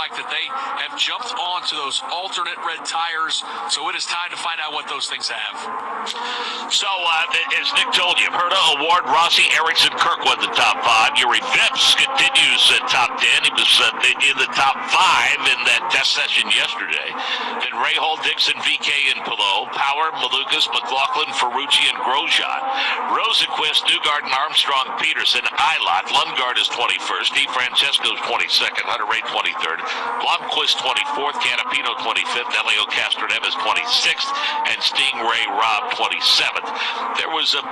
like that they have jumped onto those alternate red tires, so it is time to find out what those things have. So, as Nick told you, Herta, Award, Rossi, Ericsson, Kirk won the top 5. Yuri Vips continues top 10. He was in the top 5 in that test session yesterday. Then Rahal, Dixon, VK, and Pillow, Power, Malukas, McLaughlin, Ferrucci, and Grosjean. Rosenquist, Newgarden, Armstrong, Peterson, Eilert. Lundgaard is 21st. Di Francesco's 22nd. Hunter Ray 23rd. Blomqvist 24th. Canapino 25th. Elio Castroneves is 26th. And Stingray Robb 27th. There was a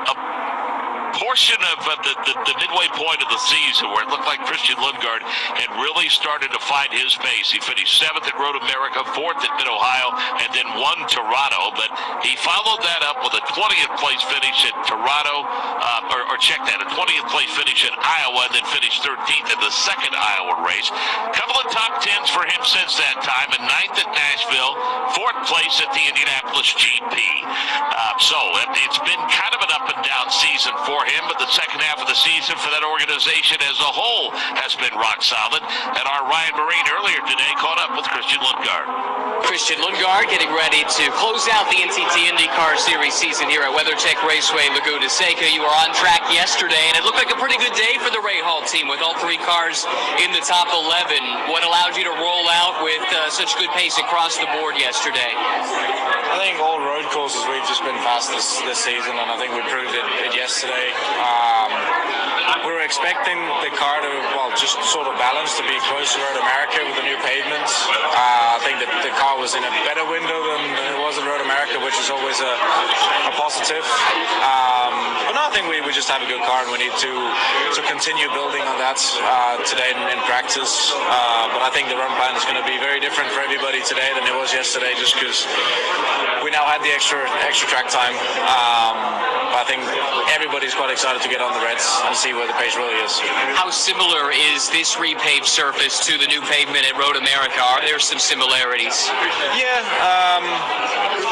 portion of the midway point of the season where it looked like Christian Lundgaard had really started to find his pace. He finished 7th at Road America, 4th at Mid-Ohio, and then won Toronto. But he followed that up with a 20th place finish at Toronto, or check that, a 20th place finish at Iowa, and then finished 13th in the second Iowa race. A couple of top 10s for him since that time, and 9th at Nashville, 4th place at the Indianapolis GP. So it's been kind of an up and down season for him, but the second half of the season for that organization as a whole has been rock solid. And our Ryan Marine earlier today caught up with Christian Lundgaard. Christian Lundgaard getting ready to close out the NTT Indycar Series season here at WeatherTech Raceway, Laguna Seca. You were on track yesterday, and it looked like a pretty good day for the Rahal team with all 3 cars in the top 11. What allowed you to roll out with such good pace across the board yesterday? I think all road courses we've just been fast this season, and I think we proved it yesterday. We were expecting the car to, just sort of balance to be close to Road America with the new pavements. I think that the car was in a better window than it was at Road America, which is always a positive. But no, I think we just have a good car, and we need to continue building on that today in practice. But I think the run plan is going to be very different for everybody today than it was yesterday, just because we now had the extra track time. I think everybody's quite excited to get on the reds and see where the pace really is. How similar is this repaved surface to the new pavement at Road America? Are there some similarities? Yeah,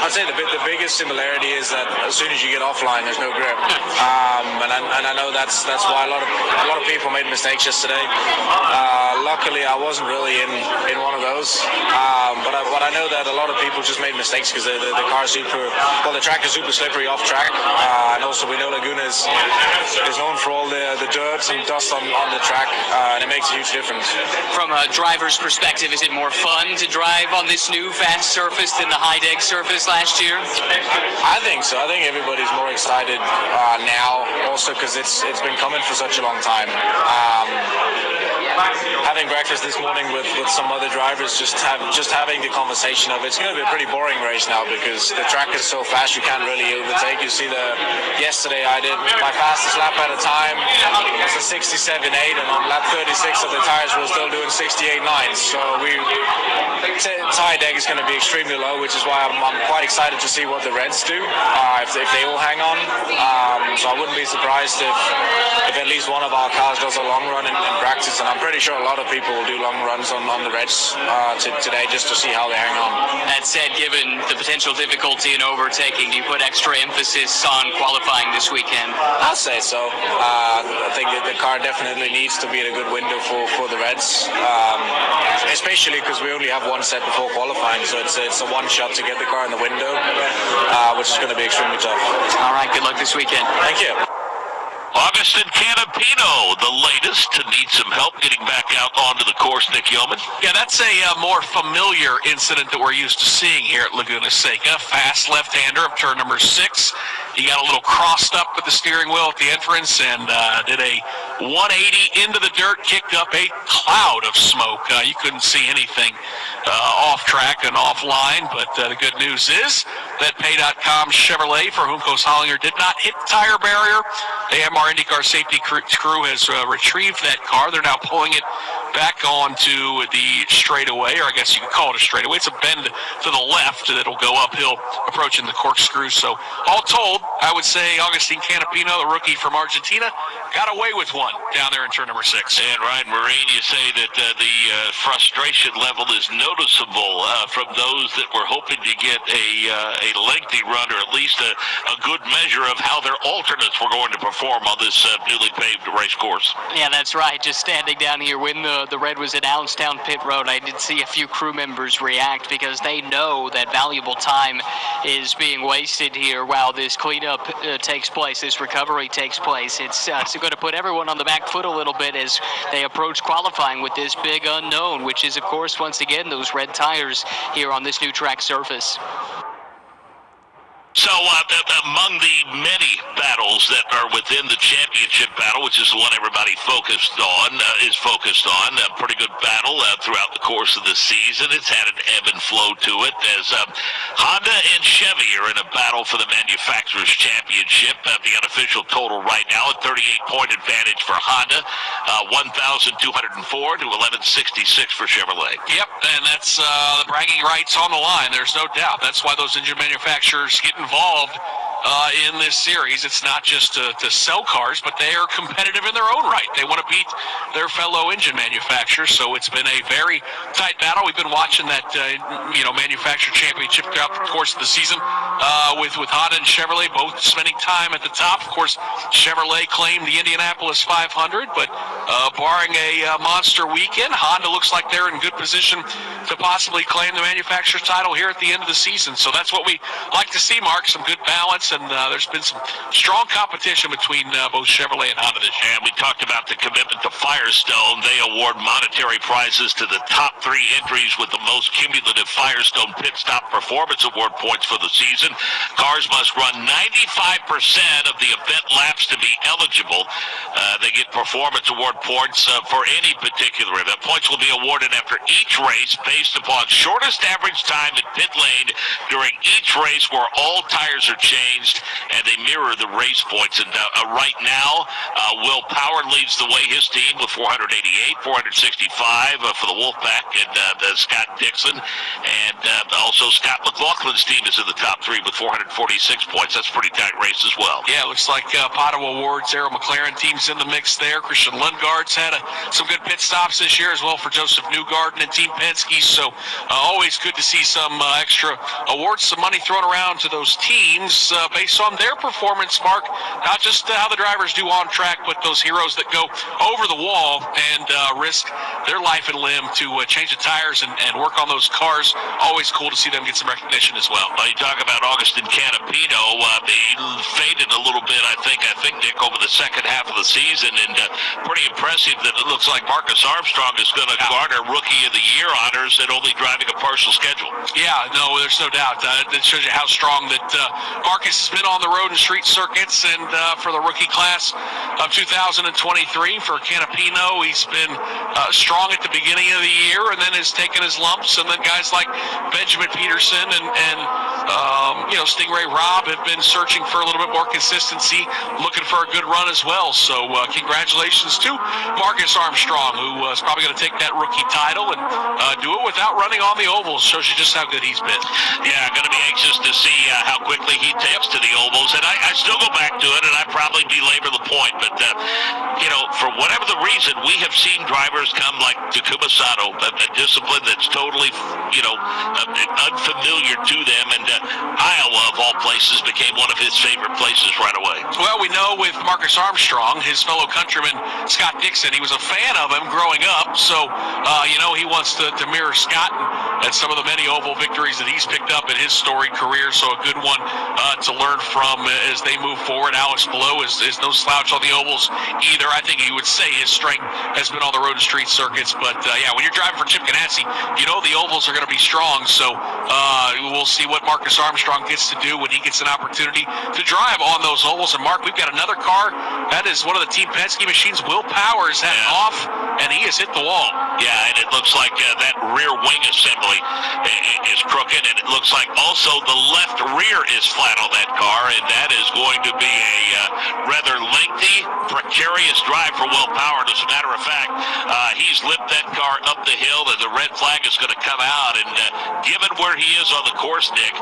I'd say the biggest similarity is that as soon as you get offline, there's no grip, and I know that's why a lot of people made mistakes yesterday. Luckily, I wasn't really in one of those, but I know that a lot of people just made mistakes because the car's the track is super slippery off track, and also we know Laguna is known for all the dirt and dust on the track, and it makes a huge difference. From a driver's perspective, is it more fun to drive on this new fast surface than the high-deck surface last year? I think so. I think everybody's more excited now, also because it's been coming for such a long time. Having breakfast this morning with some other drivers, just having the conversation of it's going to be a pretty boring race now because the track is so fast you can't really overtake. You see yesterday I did my fastest lap at a time was a 67.8, and on lap 36 of the tires we were still doing 68.9. So high deck is going to be extremely low, which is why I'm quite excited to see what the Reds do if they all hang on. So I wouldn't be surprised if at least one of our cars does a long run in practice, and I'm pretty sure a lot of people will do long runs on the Reds today just to see how they hang on. That said, given the potential difficulty in overtaking, do you put extra emphasis on qualifying this weekend? I'll say so. I think that the car definitely needs to be in a good window for the Reds, especially because we only have one set before qualifying, so it's a one shot to get the car in the window, which is going to be extremely tough. All right, good luck this weekend. Thank you. Agustin Canapino, the latest, to need some help getting back out onto the course, Nick Yeoman. Yeah, that's a more familiar incident that we're used to seeing here at Laguna Seca. Fast left-hander of turn number 6. He got a little crossed up with the steering wheel at the entrance and did a 180 into the dirt, kicked up a cloud of smoke. You couldn't see anything off track and offline, but the good news is that Pay.com Chevrolet for Juncos Hollinger did not hit the tire barrier. The AMR Indycar safety crew has retrieved that car. They're now pulling it back onto the straightaway, or I guess you could call it a straightaway. It's a bend to the left that'll go uphill approaching the corkscrew. So all told, I would say Agustin Canapino, the rookie from Argentina, got away with one down there in turn number 6. And Ryan Marine, you say that the frustration level is noticeable from those that were hoping to get a lengthy run, or at least a good measure of how their alternates were going to perform on this newly paved race course. Yeah, that's right. Just standing down here when the the red was announced down pit road, I did see a few crew members react because they know that valuable time is being wasted here while this cleanup takes place, this recovery takes place. It's going to put everyone on the back foot a little bit as they approach qualifying with this big unknown, which is, of course, once again, those red tires here on this new track surface. So among the many battles that are within the championship battle, which is the one everybody is focused on, a pretty good battle throughout the course of the season. It's had an ebb and flow to it as Honda and Chevy are in a battle for the Manufacturers' Championship. The unofficial total right now, a 38-point advantage for Honda, 1,204 to 1,166 for Chevrolet. Yep, and that's the bragging rights on the line. There's no doubt. That's why those engine manufacturers get involved in this series. It's not just to sell cars, but they are competitive in their own right. They want to beat their fellow engine manufacturers, so it's been a very tight battle. We've been watching that manufacturer championship throughout the course of the season with Honda and Chevrolet both spending time at the top. Of course, Chevrolet claimed the Indianapolis 500, but barring a monster weekend, Honda looks like they're in good position to possibly claim the manufacturer's title here at the end of the season. So that's what we like to see, Mark, some good balance, and there's been some strong competition between both Chevrolet and Honda this year. And we talked about the commitment to Firestone. They award monetary prizes to the top 3 entries with the most cumulative Firestone Pit Stop Performance Award points for the season. Cars must run 95% of the event laps to be eligible. They get Performance Award points for any particular event. Points will be awarded after each race based upon shortest average time in pit lane during each race where all tires are changed, and they mirror the race points. And right now, Will Power leads the way, his team, with 488, 465 for the Wolfpack, and Scott Dixon. And also Scott McLaughlin's team is in the top 3 with 446 points. That's a pretty tight race as well. Yeah, it looks like Pato Awards, Arrow McLaren team's in the mix there. Christian Lundgaard's had some good pit stops this year as well for Joseph Newgarden and Team Penske. So always good to see some extra awards, some money thrown around to those teams based on their performance, Mark. Not just how the drivers do on track, but those heroes that go over the wall and risk their life and limb to change the tires and work on those cars. Always cool to see them get some recognition as well. You talk about Agustin Canapino. He faded a little bit, I think, Nick, over the second half of the season, and pretty impressive that it looks like Marcus Armstrong is going to garner Rookie of the Year honors and only driving a partial schedule. Yeah, no, there's no doubt. That shows you how strong that Marcus has been on the road and street circuits, and for the rookie class of 2023 for Canapino, he's been strong at the beginning of the year and then has taken his lumps, and then guys like Benjamin Peterson and Stingray Robb have been searching for a little bit more consistency, looking for a good run as well. So congratulations to Marcus Armstrong, who is probably going to take that rookie title and do it without running on the ovals. Shows you just how good he's been. Yeah, going to be anxious to see how quickly he takes to the ovals. And I still go back to it, and I probably belabor the point, but for whatever the reason, we have seen drivers come like Takuma Sato, a discipline that's totally unfamiliar to them, and Iowa, of all places, became one of his favorite places right away. Well, we know with Marcus Armstrong, his fellow countryman Scott Dixon, he was a fan of him growing up, so he wants to mirror Scott and some of the many oval victories that he's picked up in his storied career, so a good one to learn from as they move forward. Alex Below is no slouch on the ovals either. I think he would say his strength has been on the road and street circuits, but when you're driving for Chip Ganassi, the ovals are going to be strong, so we'll see what Marcus Armstrong gets to do when he gets an opportunity to drive on those ovals. And Mark, we've got another car. That is one of the Team Penske machines. Will Powers had off, and he has hit the wall. Yeah, and it looks like that rear wing assembly is crooked, and it looks like also the left rear is flat on that car, and that is going to be a rather lengthy, precarious drive for Will Power. As a matter of fact, he's lipped that car up the hill, and the red flag is going to come out, and given where he is on the course, Nick,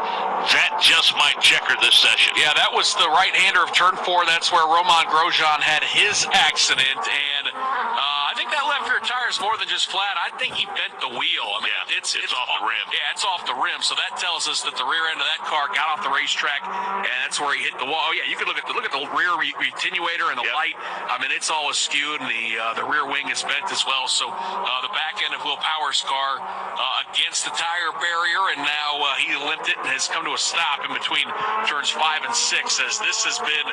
that just might checker this session. Yeah, that was the right-hander of turn 4. That's where Roman Grosjean had his accident, and I think that left rear tire is more than just flat. I think he bent the wheel. I mean, it's off the rim. Yeah, it's off the rim. So that tells us that the rear end of that car got off the racetrack, and that's where he hit the wall. Oh, yeah, you can look at the rear attenuator and the light. I mean, it's all askew, and the rear wing is bent as well. So the back end of Will Power's car against the tire barrier, and now he limped it and has come to a stop in between turns 5 and 6. As this has been,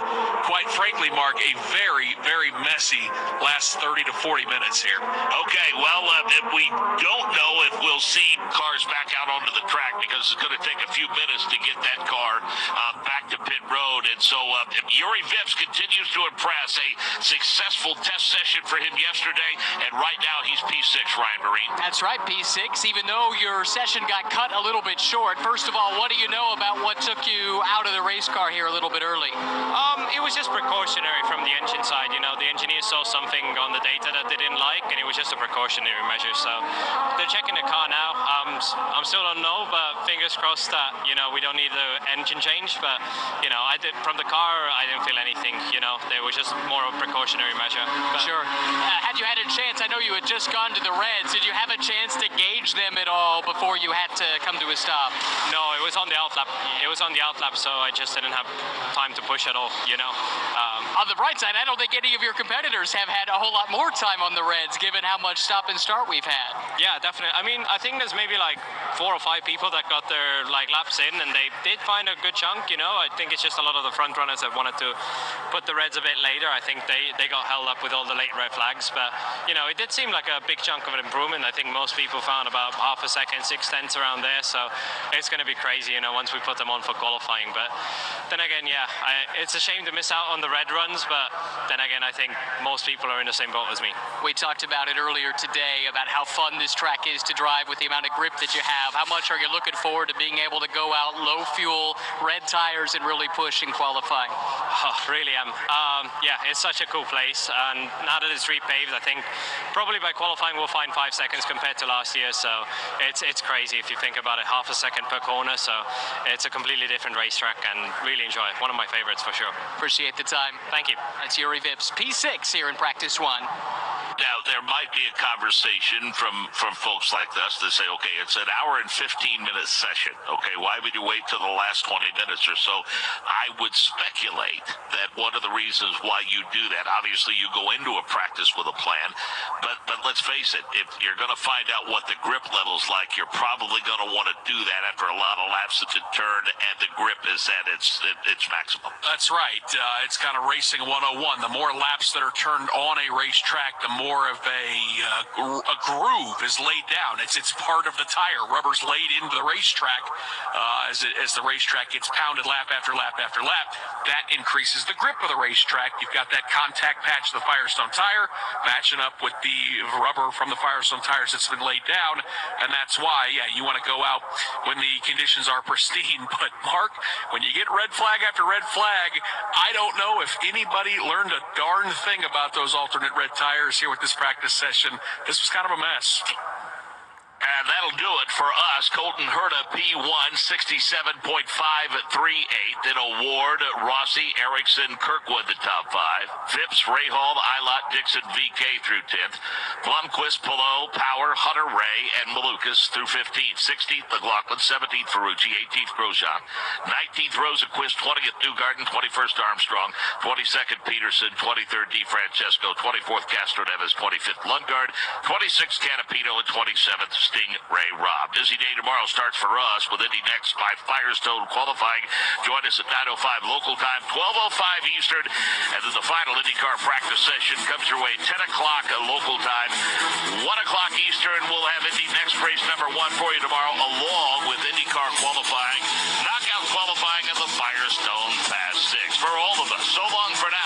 quite frankly, Mark, a very, very messy last 30 to 40 minutes here. Okay, well, we don't know if we'll see cars back out onto the track because it's going to take a few minutes to get that car back to pit road. And so Yuri Vips continues to impress. A successful test session for him yesterday, and right now he's P6, Ryan Marine. That's right, P6, even though your session got cut a little bit short. First of all, what do you know about what took you out of the race car here a little bit early? It was just precautionary from the engine side. You know, the engineers saw something on the data that they didn't like, and it was just a precautionary measure. So they're checking the car now. I'm still don't know, but fingers crossed that, you know, we don't need the engine change. But, you know, from the car, I didn't feel anything. You know, there was just more of a precautionary measure. But, sure. Had you had a chance, I know you had just gone to the Reds, did you have a chance to gauge them at all before you had to come to a stop? No, it was on the outlap. It was on the outlap, so I just didn't have time to push at all, you know. On the bright side, I don't think any of your competitors have had a whole lot more time on the Reds, given how much stop and start we've had. Yeah, definitely. I mean, I think there's maybe like 4 or 5 people that got their laps in, and they did find a good chunk, you know. I think it's just a lot of the front runners that wanted to put the Reds a bit later. I think they got held up with all the late red flags, but, you know, it did seem like a big chunk of an improvement. I think most people found about half a second, 6/10 around there, so it's going to be crazy, you know, once we put them on for qualifying. But then again, yeah, it's a shame to miss out on the red runs, but then again, I think most people are in the same boat as me. We talked about it earlier today, about how fun this track is to drive with the amount of grip that you have. How much are you looking forward to being able to go out low fuel, red tires, and really push in qualifying? Oh, really am. Yeah, it's such a cool place, and now that it's repaved, I think probably by qualifying we'll find 5 seconds compared to last year, so it's crazy if you think about it, half a second per corner, so it's a completely different racetrack, and really enjoy it. One of my favorites for sure. Appreciate the time. Thank you. That's Yuri Vips, P6 here in practice 1. Now, there might be a conversation from folks like us that say, okay, it's an hour and 15-minute session. Okay, why would you wait till the last 20 minutes or so? I would speculate that one of the reasons why you do that, obviously you go into a practice with a plan, but let's face it, if you're going to find out what the grip level's like, you're probably going to want to do that after a lot of laps that's in turn and the grip is at its maximum. That's right. It's kind of racing 101. The more laps that are turned on a racetrack, the more of a groove is laid down. It's part of the tire. Rubber's laid into the racetrack as the racetrack gets pounded lap after lap after lap. That increases the grip of the racetrack. You've got that contact patch of the Firestone tire matching up with the rubber from the Firestone tires that's been laid down, and that's why, yeah, you want to go out when the conditions are pristine. But Mark, when you get red flag after red flag, I don't know if anybody learned a darn thing about those alternate red tires here with this practice session. This was kind of a mess. And that'll do it for us. Colton Herta, P1, 67.5 at 3.8. Then Award, Rossi, Erickson, Kirkwood, the top 5. Vips, Rahal, Eilot, Dixon, VK through 10th. Blomqvist, Pillow, Power, Hunter, Ray, and Malukas through 15th. 16th, McLaughlin. 17th, Ferrucci. 18th, Grosjean. 19th, Rosenquist. 20th, Newgarden. 21st, Armstrong. 22nd, Peterson. 23rd, DeFrancesco. 24th, Castro Neves. 25th, Lundgaard. 26th, Canapino. And 27th, Stingray Robb. Busy day tomorrow starts for us with Indy next by Firestone qualifying. Join us at 9:05 local time, 12:05 Eastern, and then the final IndyCar practice session comes your way 10 o'clock local time, 1 o'clock Eastern. We'll have Indy next race number 1 for you tomorrow, along with IndyCar qualifying, knockout qualifying, and the Firestone Fast 6. For all of us, so long for now.